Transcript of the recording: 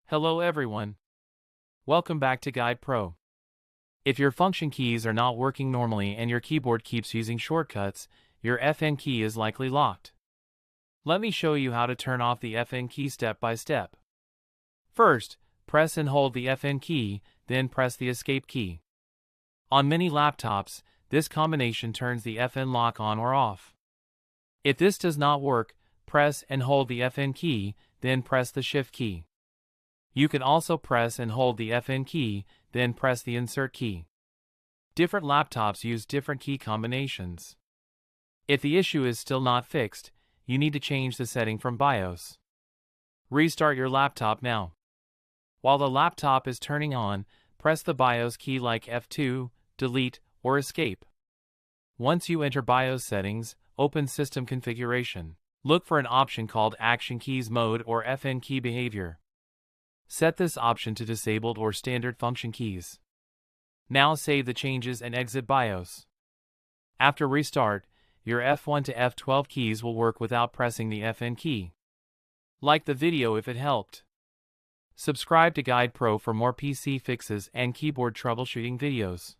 Hello everyone. Welcome back to Guide Pro. If your function keys are not working normally and your keyboard keeps using shortcuts, your FN key is likely locked. Let me show you how to turn off the FN key step by step. First, press and hold the FN key, then press the escape key. On many laptops, this combination turns the FN lock on or off. If this does not work, press and hold the FN key, then press the shift key. You can also press and hold the FN key, then press the insert key. Different laptops use different key combinations. If the issue is still not fixed, you need to change the setting from BIOS. Restart your laptop now. While the laptop is turning on, press the BIOS key like F2, delete, or escape. Once you enter BIOS settings, open System Configuration. Look for an option called Action Keys Mode or FN Key Behavior. Set this option to disabled or standard function keys. Now save the changes and exit BIOS. After restart, your F1 to F12 keys will work without pressing the FN key. Like the video if it helped. Subscribe to Guide Pro for more PC fixes and keyboard troubleshooting videos.